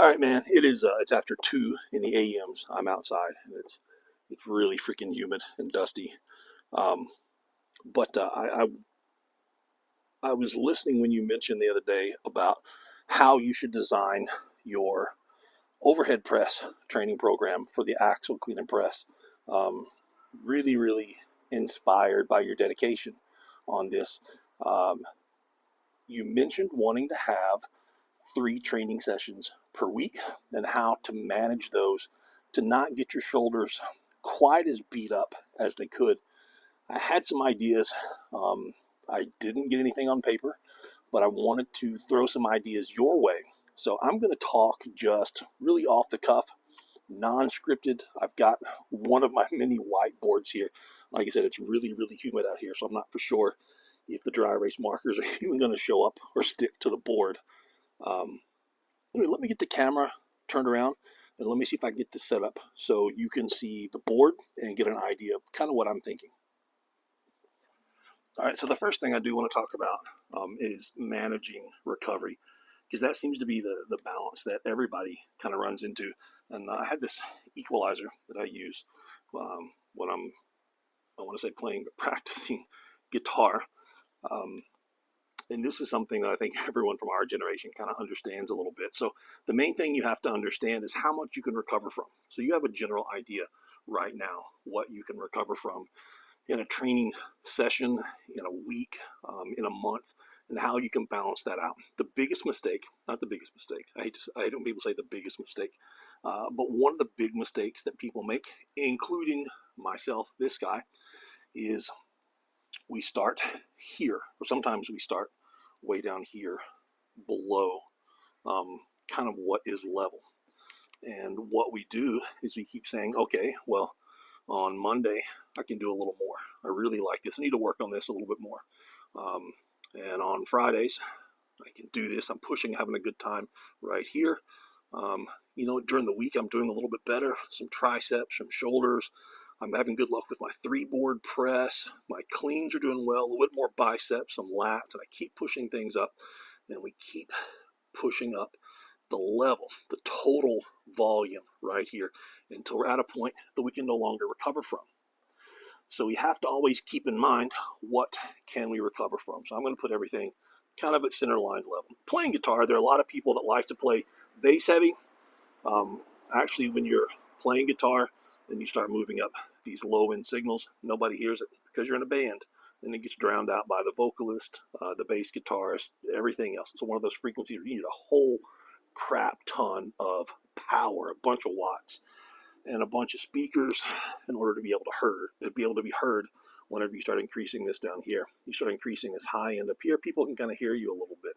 All right, man. It's after 2 in the AMs. I'm outside, and it's really freaking humid and dusty. Um, but I was listening when you mentioned the other day about how you should design your overhead press training program for the axle clean and press. Um, really inspired by your dedication on this. Um, you mentioned wanting to have 3 training sessions per week and how to manage those to not get your shoulders quite as beat up as they could. I had some ideas. I didn't get anything on paper, but I wanted to throw some ideas your way. So I'm going to talk just really off the cuff, non-scripted. I've got one of my many whiteboards here. Like I said, it's really humid out here, so I'm not for sure if the dry erase markers are even going to show up or stick to the board. Um, Anyway, let me get the camera turned around and let me see if I can get this set up so you can see the board and get an idea of kind of what I'm thinking. All right, so the first thing I do want to talk about is managing recovery, because that seems to be the balance that everybody kind of runs into. And I had this equalizer that I use when I want to say playing, but practicing guitar. Um, and this is something that I think everyone from our generation kind of understands a little bit. So the main thing you have to understand is how much you can recover from. So you have a general idea right now what you can recover from in a training session, in a week, in a month, and how you can balance that out. The biggest mistake, not the biggest mistake, I don't people say the biggest mistake, but one of the big mistakes that people make, including myself, this guy, is we start here, or sometimes we start way down here below kind of what is level. And what we do is we keep saying, okay, well, on Monday, I can do a little more. I really like this. I need to work on this a little bit more. And on Fridays, I can do this. I'm pushing, having a good time right here. During the week, I'm doing a little bit better. Some triceps, some shoulders. I'm having good luck with my 3-board press. My cleans are doing well, a little bit more biceps, some lats, and I keep pushing things up. And we keep pushing up the level, the total volume right here until we're at a point that we can no longer recover from. So we have to always keep in mind what can we recover from. So I'm going to put everything kind of at center line level. Playing guitar, there are a lot of people that like to play bass heavy. Actually, when you're playing guitar, then you start moving up these low end signals. Nobody hears it because you're in a band. And it gets drowned out by the vocalist, the bass guitarist, everything else. So one of those frequencies where you need a whole crap ton of power, a bunch of watts, and a bunch of speakers in order to be able to be heard whenever you start increasing this down here. You start increasing this high end up here, people can kind of hear you a little bit.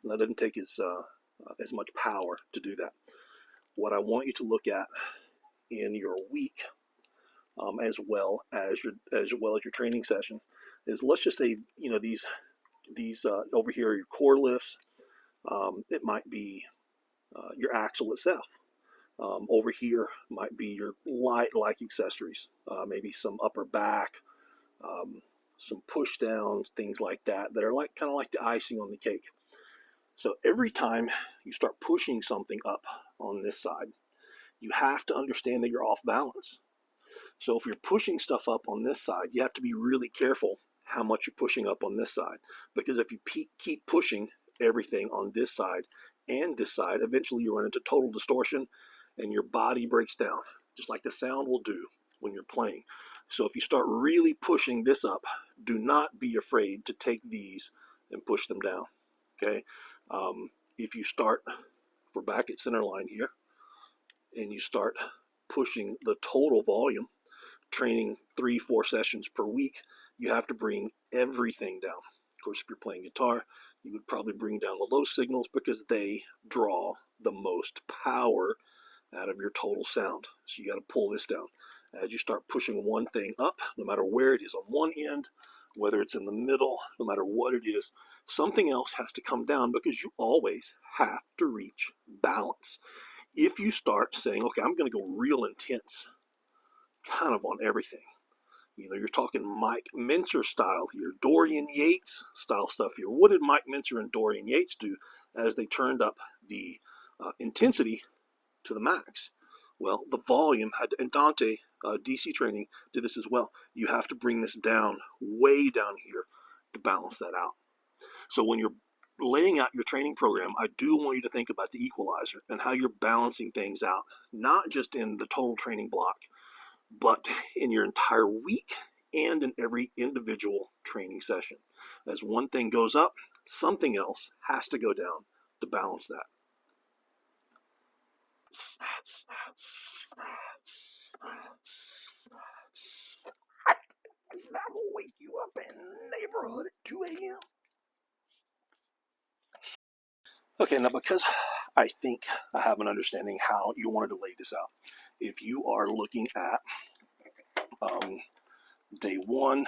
And that doesn't take as much power to do that. What I want you to look at in your week, as well as your training session, is, let's just say, these over here are your core lifts. It might be your axle itself. Over here might be your light accessories, maybe some upper back, some push downs, things like that are kind of like the icing on the cake. So every time you start pushing something up on this side, you have to understand that you're off balance. So if you're pushing stuff up on this side, you have to be really careful how much you're pushing up on this side, because if you keep pushing everything on this side and this side, eventually you run into total distortion and your body breaks down, just like the sound will do when you're playing. So if you start really pushing this up, do not be afraid to take these and push them down, okay? If you start, we're back at center line here, and you start pushing the total volume, training 3-4 sessions per week, you have to bring everything down. Of course, if you're playing guitar, you would probably bring down the low signals because they draw the most power out of your total sound. So you got to pull this down. As you start pushing one thing up, no matter where it is on one end, whether it's in the middle, no matter what it is, something else has to come down, because you always have to reach balance. If you start saying, okay, I'm going to go real intense kind of on everything, you're talking Mike Mincer style here, Dorian Yates style stuff here. What did Mike Mincer and Dorian Yates do as they turned up the intensity to the max. Well, the volume had to, and Dante, DC training, did this as well. You have to bring this down, way down here, to balance that out. So when you're laying out your training program, I do want you to think about the equalizer and how you're balancing things out, not just in the total training block, but in your entire week and in every individual training session. As one thing goes up, something else has to go down to balance that. I will wake you up in the neighborhood at 2 a.m. Okay, now because I think I have an understanding how you wanted to lay this out. If you are looking at day one,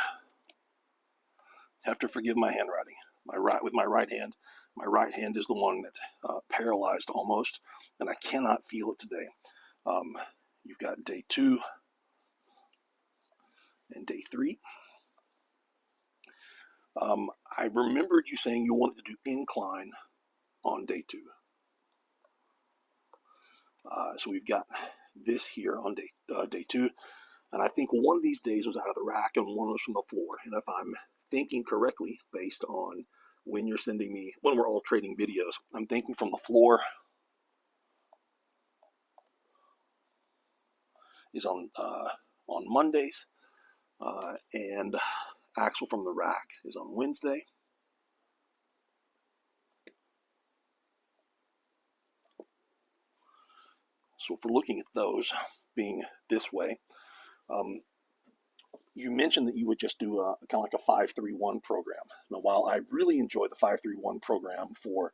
have to forgive my handwriting. With my right hand is the one that's paralyzed almost, and I cannot feel it today. You've got day 2 and day 3. I remembered you saying you wanted to do incline on day 2. So we've got this here on day 2, and I think one of these days was out of the rack and one was from the floor. And if I'm thinking correctly, based on when you're sending me, when we're all trading videos, I'm thinking from the floor is on Mondays, and axle from the rack is on Wednesday. So if we're looking at those being this way, you mentioned that you would just do kind of like a 5-3-1 program. Now, while I really enjoy the 5-3-1 program for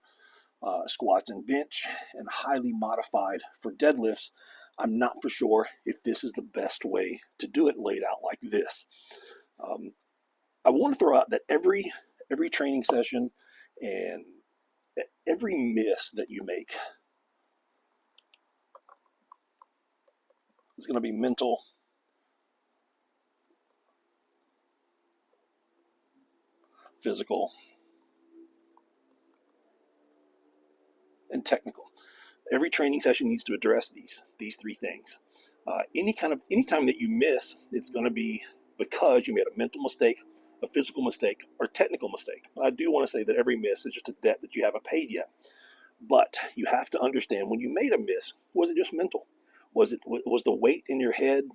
squats and bench and highly modified for deadlifts, I'm not for sure if this is the best way to do it laid out like this. I want to throw out that every training session and every miss that you make is going to be mental, physical, and technical. Every training session needs to address these 3 things. Anytime that you miss, it's going to be because you made a mental mistake, a physical mistake, or technical mistake. I do want to say that every miss is just a debt that you haven't paid yet. But you have to understand, when you made a miss, was it just mental? Was the weight in your head?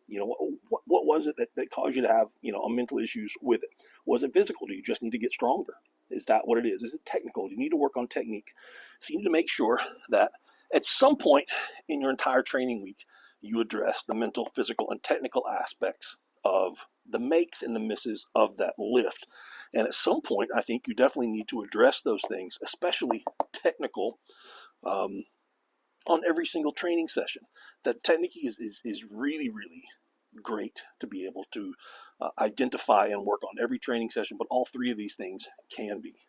What was it that caused you to have a mental issues with it? Was it physical? Do you just need to get stronger? Is that what it is? Is it technical? Do you need to work on technique? So you need to make sure that at some point in your entire training week, you address the mental, physical, and technical aspects of the makes and the misses of that lift. And at some point, I think you definitely need to address those things, especially technical, on every single training session. That technique is really, really great to be able to identify and work on every training session, but all 3 of these things can be.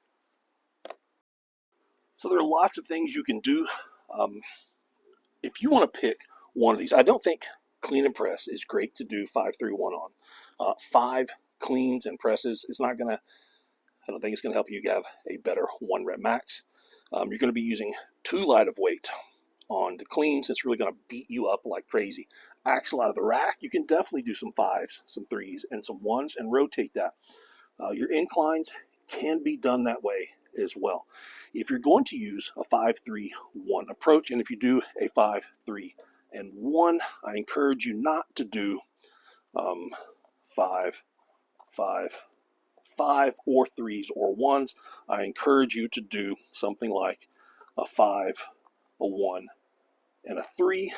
So there are lots of things you can do. If you want to pick one of these, I don't think clean and press is great to do 5-3-1 on. 5 cleans and presses is not going to, I don't think it's going to help you have a better 1 rep max. You're going to be using too light of weight on the cleans. It's really going to beat you up like crazy. Axle out of the rack, you can definitely do some 5s, some 3s, and some 1s and rotate that. Your inclines can be done that way as well. If you're going to use a 5-3-1 approach, and if you do a 5-3-1, I encourage you not to do 5-5-5 or 3s or 1s. I encourage you to do something like a 5, a 1, and a 3.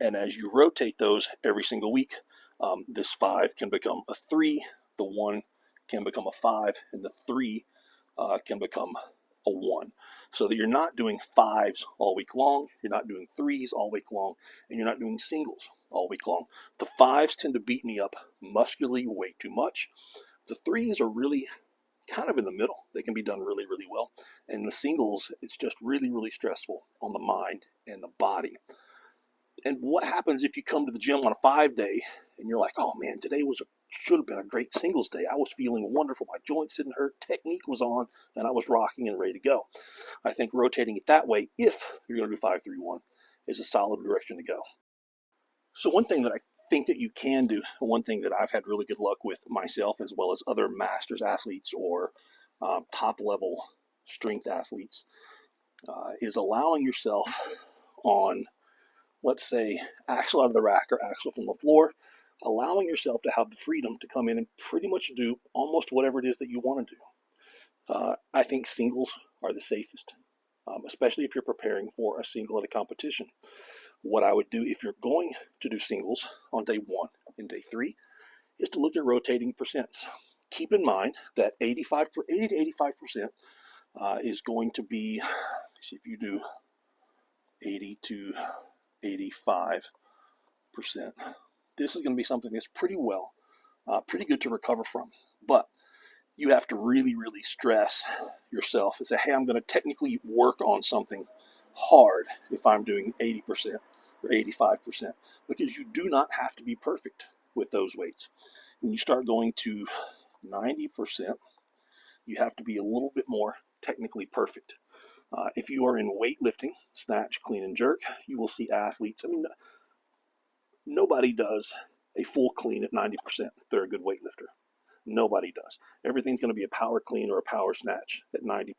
And as you rotate those every single week, this 5 can become a 3, the 1 can become a 5, and the 3 can become a 1. So that you're not doing 5s all week long, you're not doing 3s all week long, and you're not doing singles all week long. The 5s tend to beat me up muscularly way too much. The 3s are really kind of in the middle. They can be done really, really well. And the singles, it's just really, really stressful on the mind and the body. And what happens if you come to the gym on a 5-day and you're like, oh man, today was should have been a great singles day. I was feeling wonderful. My joints didn't hurt. Technique was on, and I was rocking and ready to go. I think rotating it that way, if you're going to do 5-3-1, is a solid direction to go. So one thing that I think that you can do, one thing that I've had really good luck with myself, as well as other masters athletes or top level strength athletes, is allowing yourself on, let's say, axle out of the rack or axle from the floor, allowing yourself to have the freedom to come in and pretty much do almost whatever it is that you want to do. I think singles are the safest, especially if you're preparing for a single at a competition. What I would do if you're going to do singles on day 1 and day 3 is to look at rotating percents. Keep in mind that 80 to 85% is going to be, see if you do 80 to 85%. This is going to be something that's pretty good to recover from. But you have to really, really stress yourself and say, hey, I'm going to technically work on something hard if I'm doing 80% or 85%, because you do not have to be perfect with those weights. When you start going to 90%, you have to be a little bit more technically perfect. If you are in weightlifting, snatch, clean, and jerk, you will see athletes. I mean, nobody does a full clean at 90% if they're a good weightlifter. Nobody does. Everything's going to be a power clean or a power snatch at 90%.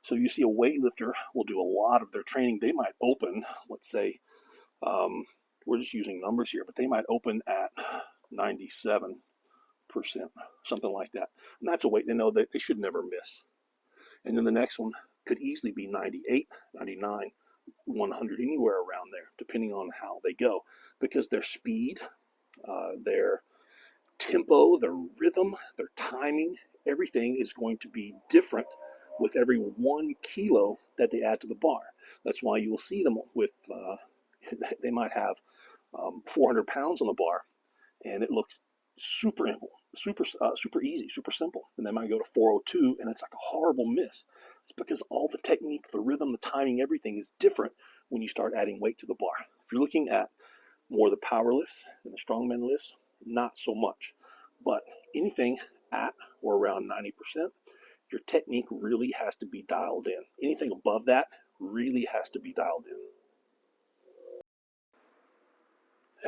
So you see a weightlifter will do a lot of their training. They might open, let's say, we're just using numbers here, but they might open at 97%, something like that. And that's a weight they know that they should never miss. And then the next one could easily be 98, 99, 100, anywhere around there, depending on how they go, because their speed, their tempo, their rhythm, their timing, everything is going to be different with every 1 kilo that they add to the bar. That's why you will see them with, they might have 400 pounds on the bar, and it looks super easy, super simple. And they might go to 402, and it's like a horrible miss. It's because all the technique, the rhythm, the timing, everything is different when you start adding weight to the bar. If you're looking at more the power lifts and the strongman lifts, not so much. But anything at or around 90%, your technique really has to be dialed in. Anything above that really has to be dialed in.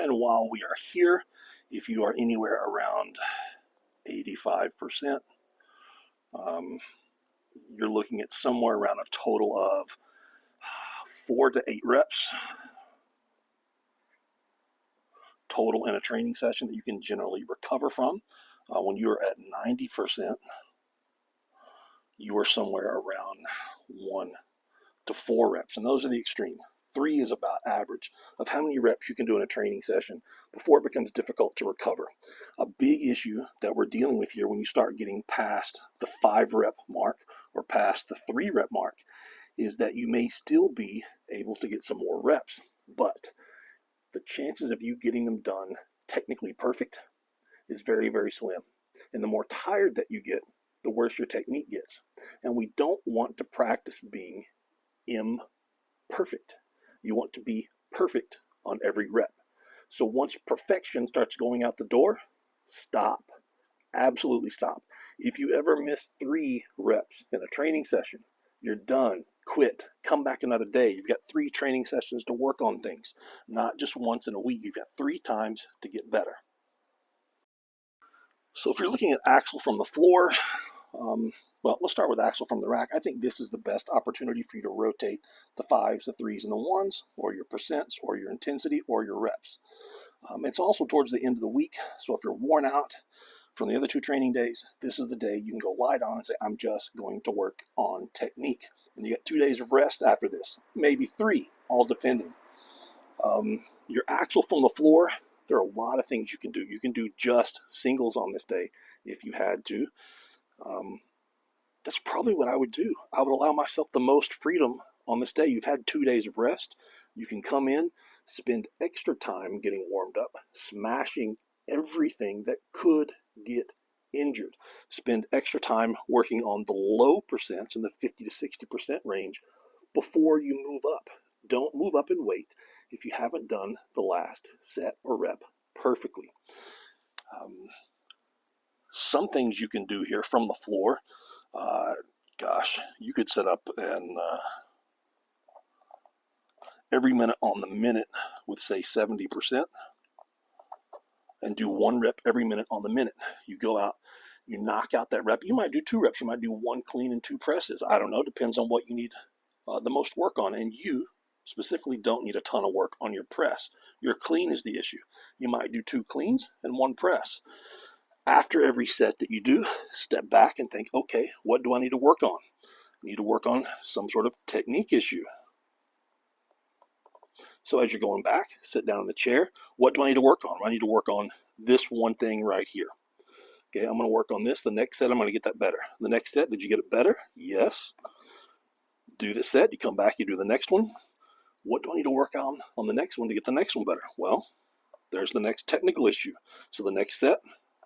And while we are here, if you are anywhere around 85%, you're looking at somewhere around a total of 4 to 8 reps total in a training session that you can generally recover from. When you're at 90%, you are somewhere around 1 to 4 reps, and those are the extreme. 3 is about average of how many reps you can do in a training session before it becomes difficult to recover. A big issue that we're dealing with here when you start getting past the 5 rep mark or past the 3 rep mark is that you may still be able to get some more reps, but the chances of you getting them done technically perfect is very, very slim. And the more tired that you get, the worse your technique gets. And we don't want to practice being imperfect. You want to be perfect on every rep. So once perfection starts going out the door, stop. Absolutely stop. If you ever miss 3 reps in a training session, you're done. Quit. Come back another day. You've got 3 training sessions to work on things, not just once in a week. You've got 3 times to get better. So if you're looking at axle from the floor, well, let's start with axle from the rack. I think this is the best opportunity for you to rotate the 5s, the 3s, and the 1s, or your percents, or your intensity, or your reps. It's also towards the end of the week, so if you're worn out from the other 2 training days, this is the day you can go lie down and say, I'm just going to work on technique. And you get 2 days of rest after this, maybe 3, all depending. Your axle from the floor, there are a lot of things you can do. You can do just singles on this day if you had to. That's probably what I would do. I would allow myself the most freedom on this day. You've had 2 days of rest. You can come in, spend extra time getting warmed up, smashing everything that could get injured. Spend extra time working on the low percents in the 50 to 60% range before you move up. Don't move up in weight if you haven't done the last set or rep perfectly. Some things you can do here from the floor. Gosh, you could set up and every minute on the minute with say 70% and do 1 rep every minute on the minute. You go out, you knock out that rep. You might do 2 reps. You might do 1 clean and 2 presses. I don't know. Depends on what you need the most work on. And you specifically don't need a ton of work on your press. Your clean is the issue. You might do 2 cleans and 1 press. After every set that you do, step back and think, okay, what do I need to work on? I need to work on some sort of technique issue. So as you're going back, sit down in the chair. What do I need to work on? I need to work on this one thing right here. Okay, I'm going to work on this. The next set, I'm going to get that better. The next set, did you get it better? Yes. Do the set. You come back, you do the next one. What do I need to work on the next one to get the next one better? Well, there's the next technical issue. So the next set,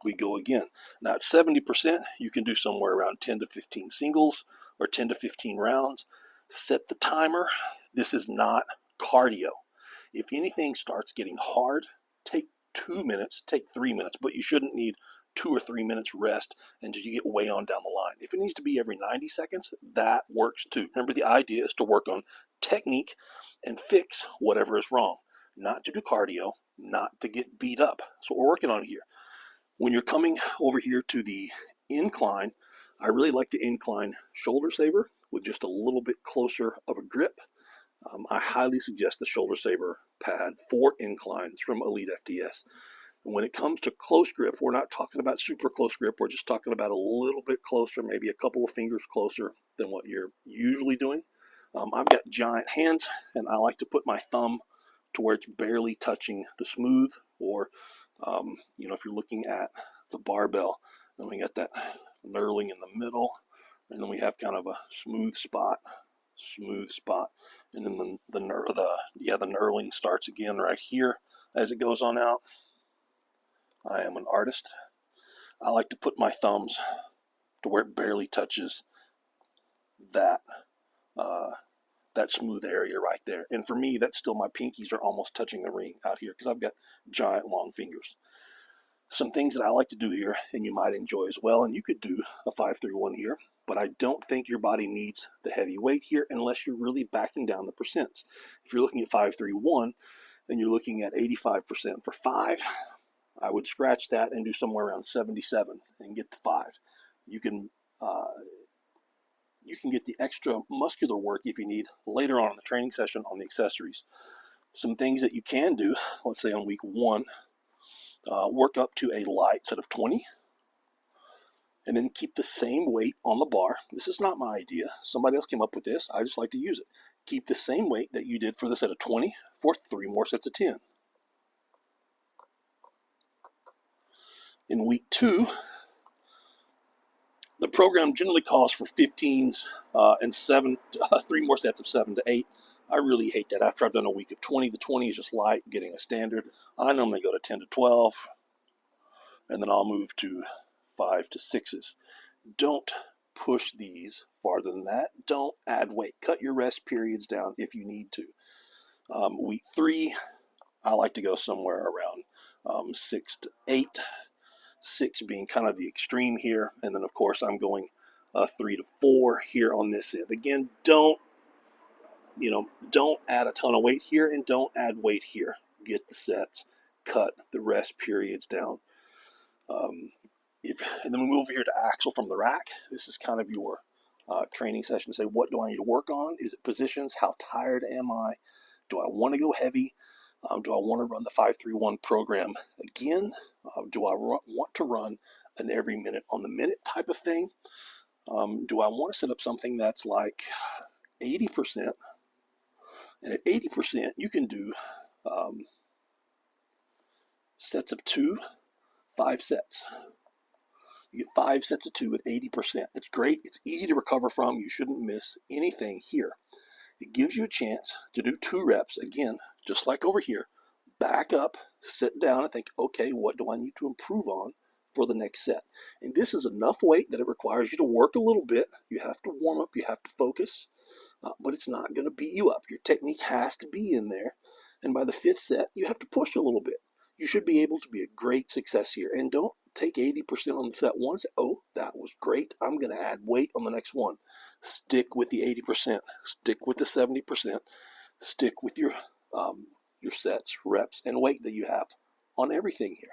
we go again. Now at 70%, you can do somewhere around 10 to 15 singles or 10 to 15 rounds. Set the timer. This is not cardio. If anything starts getting hard, take 2 minutes, take 3 minutes, but you shouldn't need 2 or 3 minutes rest until you get way on down the line. If it needs to be every 90 seconds, that works too. Remember, the idea is to work on technique and fix whatever is wrong, not to do cardio, not to get beat up. That's what we're working on here. When you're coming over here to the incline, I really like the incline shoulder saver with just a little bit closer of a grip. I highly suggest the shoulder saver pad for inclines from Elite FTS. And when it comes to close grip, we're not talking about super close grip. We're just talking about a little bit closer, maybe a couple of fingers closer than what you're usually doing. I've got giant hands, and I like to put my thumb to where it's barely touching the smooth, or if you're looking at the barbell, then we got that knurling in the middle, and then we have kind of a smooth spot, and then the knurling starts again right here as it goes on out. I am an artist. I like to put my thumbs to where it barely touches that smooth area right there. And for me, that's still, my pinkies are almost touching the ring out here because I've got giant long fingers. Some things that I like to do here, and you might enjoy as well, and you could do a 5-3-1 here, but I don't think your body needs the heavy weight here unless you're really backing down the percents. If you're looking at 5-3-1 and you're looking at 85% for 5, I would scratch that and do somewhere around 77 and get the 5. You can get the extra muscular work if you need later on in the training session on the accessories. Some things that you can do, let's say on week 1, work up to a light set of 20, and then keep the same weight on the bar. This is not my idea. Somebody else came up with this. I just like to use it. Keep the same weight that you did for the set of 20 for 3 more sets of 10. In week 2, the program generally calls for 15s and 3 more sets of 7 to 8. I really hate that. After I've done a week of 20, the 20 is just light, getting a standard. I normally go to 10 to 12, and then I'll move to 5 to 6s. Don't push these farther than that. Don't add weight. Cut your rest periods down if you need to. Week 3, I like to go somewhere around 6 to 8. 6 being kind of the extreme here, and then of course I'm going 3 to 4 here on this end. Again, don't add a ton of weight here, and don't add weight here. Get the sets, cut the rest periods down. And then we move over here to axle from the rack. This is kind of your training session to say, what do I need to work on? Is it positions? How tired am I? Do I want to go heavy? Do I want to run the 5-3-1 program again? Do I want to run an every minute on the minute type of thing? Do I want to set up something that's like 80%? And at 80%, you can do sets of 2, 5 sets. You get 5 sets of 2 at 80%. It's great. It's easy to recover from. You shouldn't miss anything here. It gives you a chance to do 2 reps. Again, just like over here, back up, sit down and think, okay, what do I need to improve on for the next set? And this is enough weight that it requires you to work a little bit. You have to warm up, you have to focus, but it's not going to beat you up. Your technique has to be in there. And by the 5th set, you have to push a little bit. You should be able to be a great success here. And don't Take 80% on the set one. Say, oh, that was great. I'm going to add weight on the next one. Stick with the 80%. Stick with the 70%. Stick with your sets, reps, and weight that you have on everything here.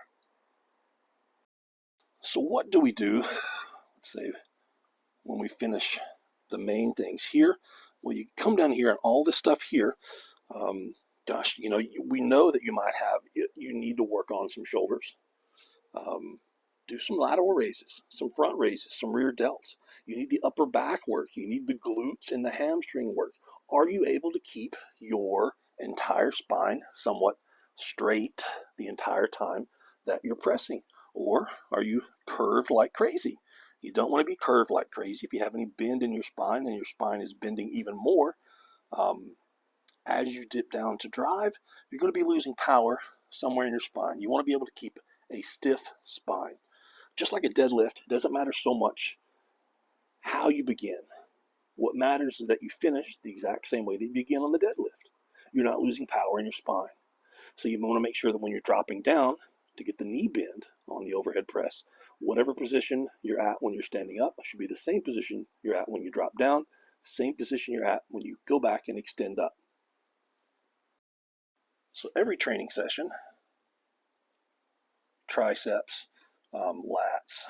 So what do we do, let's say, when we finish the main things here? Well, you come down here and all this stuff here, gosh, you know, we know that you might have, you need to work on some shoulders. Do some lateral raises, some front raises, some rear delts. You need the upper back work. You need the glutes and the hamstring work. Are you able to keep your entire spine somewhat straight the entire time that you're pressing? Or are you curved like crazy? You don't want to be curved like crazy. If you have any bend in your spine and your spine is bending even more, as you dip down to drive, you're going to be losing power somewhere in your spine. You want to be able to keep a stiff spine. Just like a deadlift, it doesn't matter so much how you begin. What matters is that you finish the exact same way that you begin on the deadlift. You're not losing power in your spine. So you want to make sure that when you're dropping down to get the knee bend on the overhead press, whatever position you're at when you're standing up should be the same position you're at when you drop down, same position you're at when you go back and extend up. So every training session, triceps, lats,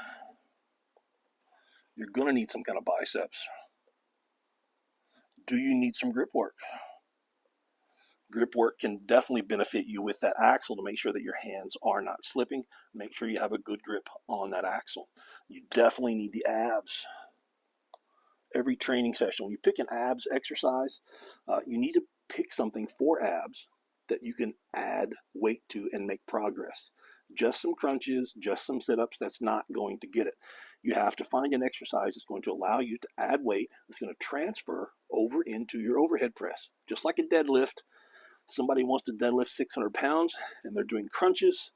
you're going to need some kind of biceps. Do you need some grip work? Grip work can definitely benefit you with that axle to make sure that your hands are not slipping. Make sure you have a good grip on that axle. You definitely need the abs. Every training session, when you pick an abs exercise, you need to pick something for abs that you can add weight to and make progress. Just some crunches, just some sit-ups, that's not going to get it. You have to find an exercise that's going to allow you to add weight, that's going to transfer over into your overhead press. Just like a deadlift, somebody wants to deadlift 600 pounds and they're doing crunches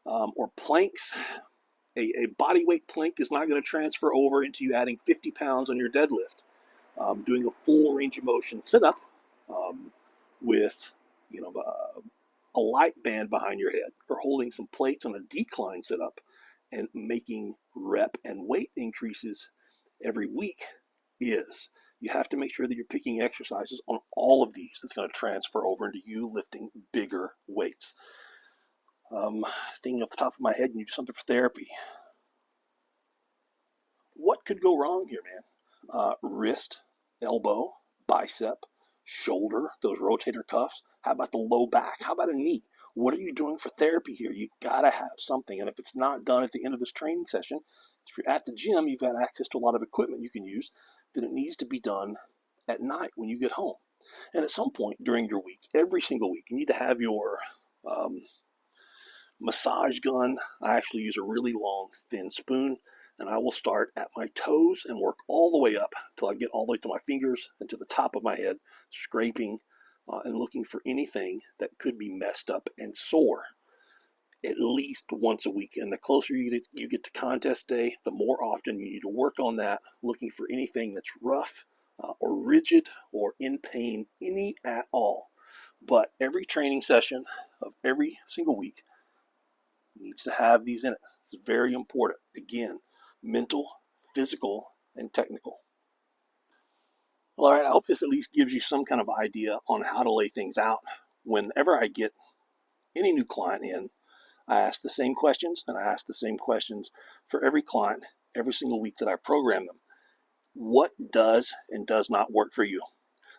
or planks. A body weight plank is not going to transfer over into you adding 50 pounds on your deadlift. Doing a full range of motion sit-up with, you know, a light band behind your head, or holding some plates on a decline sit-up and making rep and weight increases every week is. You have to make sure that you're picking exercises on all of these that's going to transfer over into you lifting bigger weights. Thinking off the top of my head, you need something for therapy. What could go wrong here, man? Wrist, elbow, bicep, shoulder, those rotator cuffs. How about the low back? How about a knee? What are you doing for therapy here? You gotta have something. And if it's not done at the end of this training session, if you're at the gym, you've got access to a lot of equipment you can use, then it needs to be done at night when you get home. And at some point during your week, every single week, you need to have your massage gun. I actually use a really long, thin spoon, and I will start at my toes and work all the way up till I get all the way to my fingers and to the top of my head, scraping and looking for anything that could be messed up and sore at least once a week. And the closer you get to contest day, the more often you need to work on that, looking for anything that's rough or rigid or in pain, any at all. But every training session of every single week needs to have these in it. It's very important. Again, mental, physical, and technical. Well, all right, I hope this at least gives you some kind of idea on how to lay things out. Whenever I get any new client in, I ask the same questions, and I ask the same questions for every client every single week that I program them. What does and does not work for you?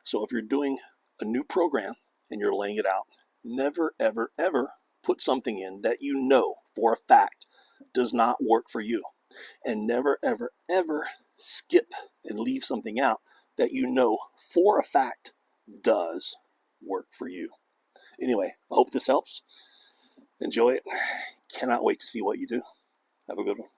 So if you're doing a new program and you're laying it out, never, ever, ever put something in that you know for a fact does not work for you. And never, ever, ever skip and leave something out that you know for a fact does work for you. Anyway, I hope this helps. Enjoy it. Cannot wait to see what you do. Have a good one.